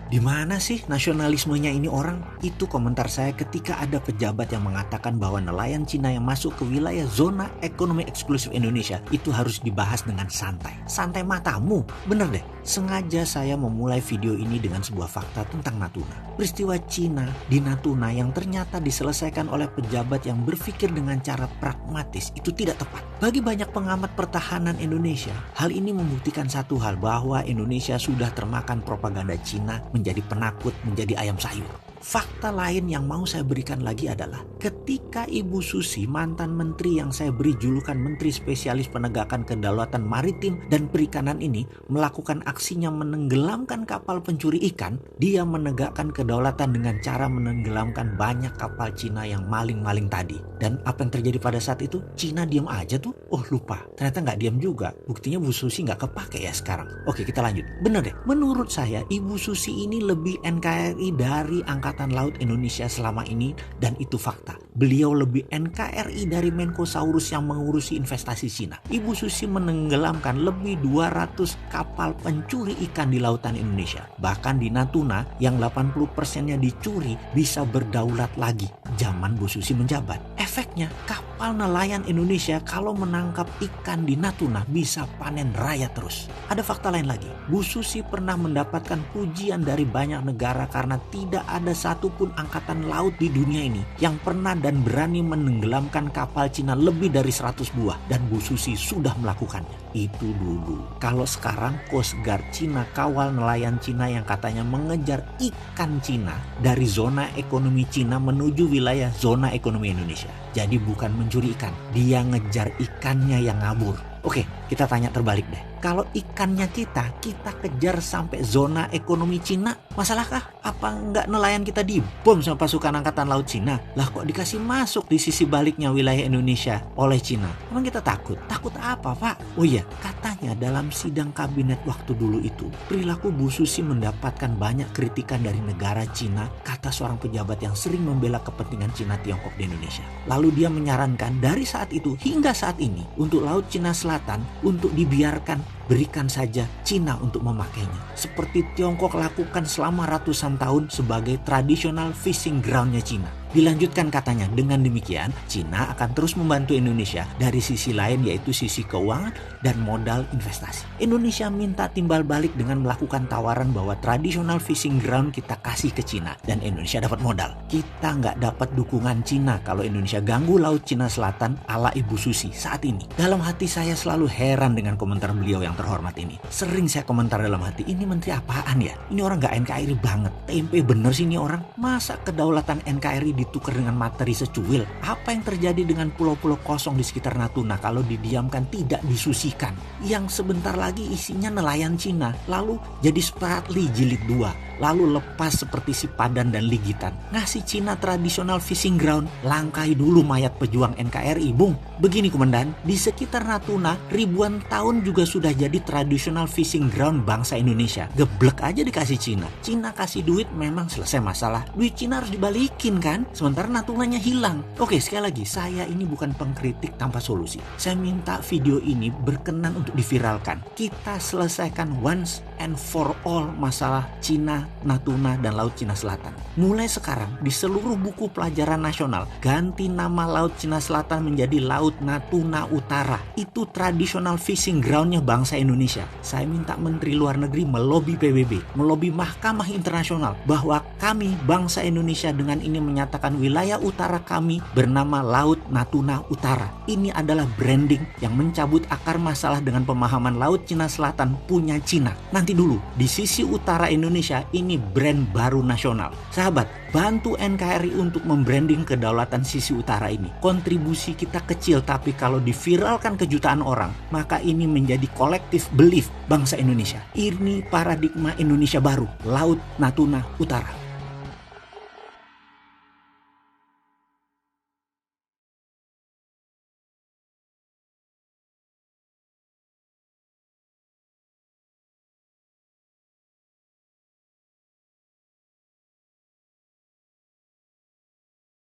Di mana sih nasionalismenya ini orang? Itu komentar saya ketika ada pejabat yang mengatakan bahwa nelayan Cina yang masuk ke wilayah zona ekonomi eksklusif Indonesia itu harus dibahas dengan santai. Santai matamu, bener deh. Sengaja saya memulai video ini dengan sebuah fakta tentang Natuna. Peristiwa Cina di Natuna yang ternyata diselesaikan oleh pejabat yang berpikir dengan cara pragmatis itu tidak tepat. Bagi banyak pengamat pertahanan Indonesia, hal ini membuktikan satu hal, bahwa Indonesia sudah termakan propaganda Cina, menjadi penakut, menjadi ayam sayur. Fakta lain yang mau saya berikan lagi adalah ketika Ibu Susi, mantan menteri yang saya beri julukan Menteri Spesialis Penegakan Kedaulatan Maritim dan Perikanan ini melakukan aksinya menenggelamkan kapal pencuri ikan, dia menegakkan kedaulatan dengan cara menenggelamkan banyak kapal Cina yang maling-maling tadi. Dan apa yang terjadi pada saat itu? Cina diam aja tuh. Oh lupa, ternyata nggak diam juga. Buktinya Bu Susi nggak kepake ya sekarang. Oke, kita lanjut. Bener deh, menurut saya Ibu Susi ini lebih NKRI dari Angkatan Laut Indonesia selama ini, dan itu fakta. Beliau lebih NKRI dari Menkosaurus yang mengurusi investasi Cina. Ibu Susi menenggelamkan lebih 200 kapal pencuri ikan di lautan Indonesia. Bahkan di Natuna yang 80%-nya dicuri bisa berdaulat lagi zaman Bu Susi menjabat. Efeknya kapal nelayan Indonesia kalau menangkap ikan di Natuna bisa panen raya terus. Ada fakta lain lagi. Bu Susi pernah mendapatkan pujian dari banyak negara karena tidak ada satupun angkatan laut di dunia ini yang pernah dan berani menenggelamkan kapal Cina lebih dari 100 buah, dan Bu Susi sudah melakukannya. Itu dulu. Kalau sekarang Coast Guard Cina kawal nelayan Cina yang katanya mengejar ikan Cina dari zona ekonomi Cina menuju wilayah zona ekonomi Indonesia. Jadi bukan mencuri ikan, dia ngejar ikannya yang ngabur. Oke, kita tanya terbalik deh. Kalau ikannya kita kejar sampai zona ekonomi Cina, masalahkah? Apa enggak nelayan kita dibom sama pasukan angkatan laut Cina? Lah kok dikasih masuk di sisi baliknya wilayah Indonesia oleh Cina? Emang kita takut? Takut apa, Pak? Oh iya, katanya dalam sidang kabinet waktu dulu itu, perilaku Bu Susi mendapatkan banyak kritikan dari negara Cina, kata seorang pejabat yang sering membela kepentingan Cina Tiongkok di Indonesia. Lalu dia menyarankan dari saat itu hingga saat ini untuk Laut Cina Selatan untuk dibiarkan, berikan saja Cina untuk memakainya. Seperti Tiongkok lakukan selama ratusan tahun sebagai traditional fishing groundnya Cina. Dilanjutkan katanya, dengan demikian Cina akan terus membantu Indonesia dari sisi lain, yaitu sisi keuangan dan modal investasi. Indonesia minta timbal balik dengan melakukan tawaran bahwa traditional fishing ground kita kasih ke Cina dan Indonesia dapat modal. Kita nggak dapat dukungan Cina kalau Indonesia ganggu Laut Cina Selatan ala Ibu Susi saat ini. Dalam hati saya selalu heran dengan komentar beliau yang terhormat ini. Sering saya komentar dalam hati, ini menteri apaan ya? Ini orang nggak NKRI banget. TMP bener sih ini orang. Masa kedaulatan NKRI ditukar dengan materi secuil? Apa yang terjadi dengan pulau-pulau kosong di sekitar Natuna kalau didiamkan tidak disusikan? Yang sebentar lagi isinya nelayan Cina, lalu jadi Spratly jilid 2, lalu lepas seperti si Padan dan Ligitan. Ngasih Cina traditional fishing ground, langkai dulu mayat pejuang NKRI, Bung. Begini Komandan, di sekitar Natuna ribuan tahun juga sudah jadi traditional fishing ground bangsa Indonesia. Geblek aja dikasih Cina. Cina kasih duit memang selesai masalah. Duit Cina harus dibalikin kan? Sementara Natunanya hilang. Oke, sekali lagi, saya ini bukan pengkritik tanpa solusi. Saya minta video ini berkenan untuk diviralkan. Kita selesaikan once and for all masalah Cina, Natuna, dan Laut Cina Selatan. Mulai sekarang di seluruh buku pelajaran nasional, ganti nama Laut Cina Selatan menjadi Laut Natuna Utara. Itu traditional fishing groundnya bangsa Indonesia. Saya minta Menteri Luar Negeri melobi PBB, melobi Mahkamah Internasional bahwa kami bangsa Indonesia dengan ini menyatakan wilayah utara kami bernama Laut Natuna Utara. Ini adalah branding yang mencabut akar masalah dengan pemahaman Laut Cina Selatan punya Cina. Nanti dulu, di sisi utara Indonesia ini brand baru nasional. Sahabat, bantu NKRI untuk membranding kedaulatan sisi utara ini. Kontribusi kita kecil, tapi kalau diviralkan ke jutaan orang, maka ini menjadi kolektif belief bangsa Indonesia. Ini paradigma Indonesia baru, Laut Natuna Utara.